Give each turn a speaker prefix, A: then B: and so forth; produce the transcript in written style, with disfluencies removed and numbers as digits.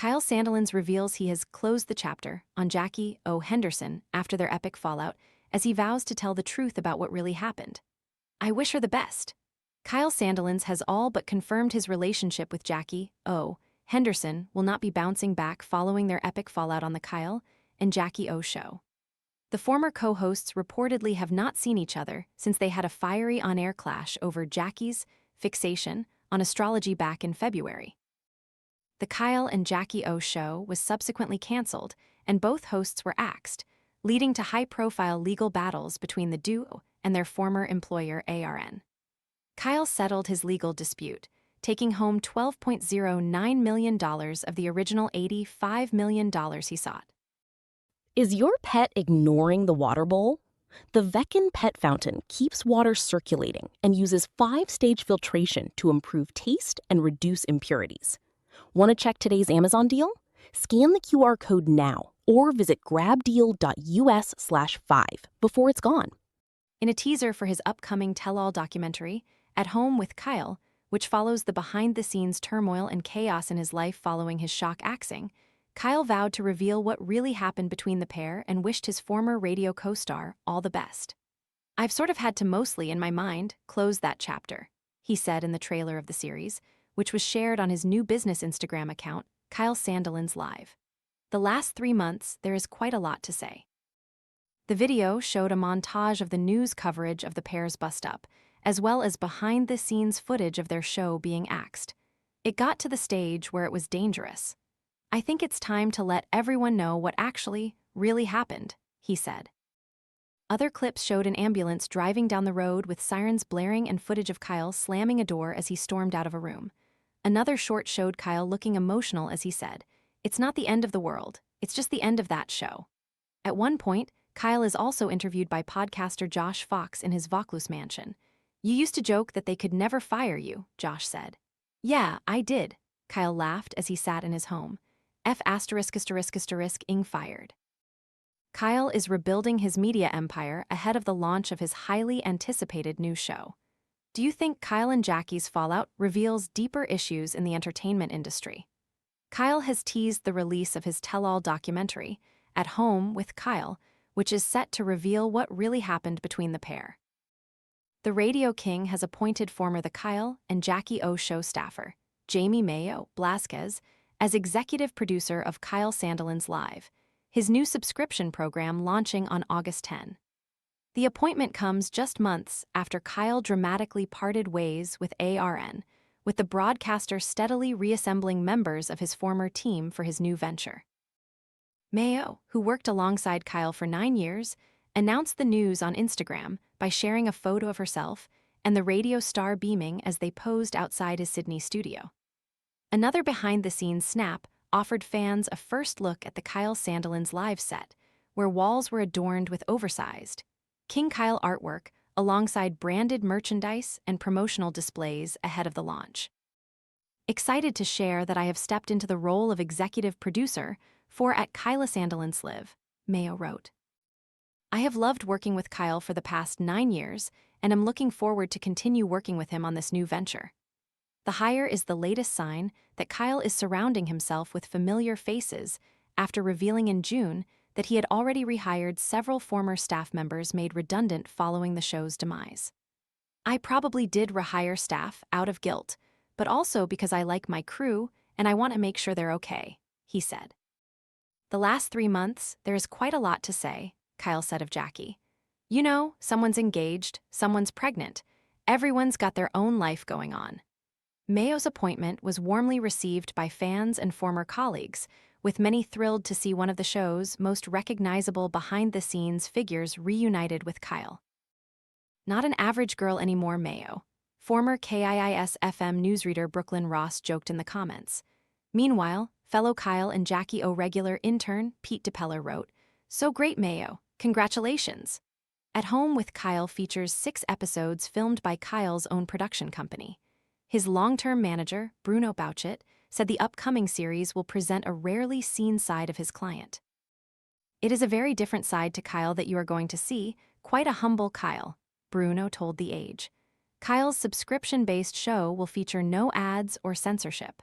A: Kyle Sandilands reveals he has closed the chapter on Jackie O Henderson after their epic fallout, as he vows to tell the truth about what really happened. I wish her the best. Kyle Sandilands has all but confirmed his relationship with Jackie O Henderson will not be bouncing back following their epic fallout on the Kyle and Jackie O show. The former co-hosts reportedly have not seen each other since they had a fiery on-air clash over Jackie's fixation on astrology back in February. The Kyle and Jackie O show was subsequently canceled, and both hosts were axed, leading to high-profile legal battles between the duo and their former employer ARN. Kyle settled his legal dispute, taking home $12.09 million of the original $85 million he sought.
B: Is your pet ignoring the water bowl? The Veckin Pet Fountain keeps water circulating and uses 5-stage filtration to improve taste and reduce impurities. Want to check today's Amazon deal? Scan the QR code now or visit grabdeal.us/5 before it's gone.
A: In a teaser for his upcoming tell-all documentary, At Home with Kyle, which follows the behind-the-scenes turmoil and chaos in his life following his shock axing, Kyle vowed to reveal what really happened between the pair and wished his former radio co-star all the best. I've sort of had to mostly, in my mind, close that chapter, he said in the trailer of the series, which was shared on his new business Instagram account, Kyle Sandilands Live. The last 3 months, there is quite a lot to say. The video showed a montage of the news coverage of the pair's bust-up, as well as behind-the-scenes footage of their show being axed. It got to the stage where it was dangerous. I think it's time to let everyone know what actually, really happened, he said. Other clips showed an ambulance driving down the road with sirens blaring and footage of Kyle slamming a door as he stormed out of a room. Another short showed Kyle looking emotional as he said, "It's not the end of the world, it's just the end of that show." At one point, Kyle is also interviewed by podcaster Josh Fox in his Vaucluse mansion. "You used to joke that they could never fire you," Josh said. "Yeah, I did," Kyle laughed as he sat in his home. *****ing fired. Kyle is rebuilding his media empire ahead of the launch of his highly anticipated new show. Do you think Kyle and Jackie's fallout reveals deeper issues in the entertainment industry? Kyle has teased the release of his tell-all documentary, At Home with Kyle, which is set to reveal what really happened between the pair. The Radio King has appointed former The Kyle and Jackie O show staffer, Jamie Mayo Blasquez, as executive producer of Kyle Sandilands Live, his new subscription program launching on August 10. The appointment comes just months after Kyle dramatically parted ways with ARN, with the broadcaster steadily reassembling members of his former team for his new venture. Mayo, who worked alongside Kyle for 9 years, announced the news on Instagram by sharing a photo of herself and the radio star beaming as they posed outside his Sydney studio. Another behind-the-scenes snap offered fans a first look at the Kyle Sandilands Live set, where walls were adorned with oversized King Kyle artwork alongside branded merchandise and promotional displays ahead of the launch. "Excited to share that I have stepped into the role of executive producer for At Kyle Sandilands Live," Mayo wrote. "I have loved working with Kyle for the past 9 years, and am looking forward to continue working with him on this new venture." The hire is the latest sign that Kyle is surrounding himself with familiar faces after revealing in June that he had already rehired several former staff members made redundant following the show's demise. "I probably did rehire staff out of guilt, but also because I like my crew and I want to make sure they're okay," he said. "The last 3 months, there is quite a lot to say," Kyle said of Jackie. "You know, someone's engaged, someone's pregnant. Everyone's got their own life going on." Mayo's appointment was warmly received by fans and former colleagues, with many thrilled to see one of the show's most recognizable behind-the-scenes figures reunited with Kyle. "Not an average girl anymore, Mayo," former KIIS-FM newsreader Brooklyn Ross joked in the comments. Meanwhile, fellow Kyle and Jackie O regular intern Pete DePeller wrote, "So great, Mayo. Congratulations." At Home with Kyle features 6 episodes filmed by Kyle's own production company. His long-term manager, Bruno Bouchet, said the upcoming series will present a rarely seen side of his client. "It is a very different side to Kyle that you are going to see, quite a humble Kyle," Bruno told The Age. Kyle's subscription-based show will feature no ads or censorship.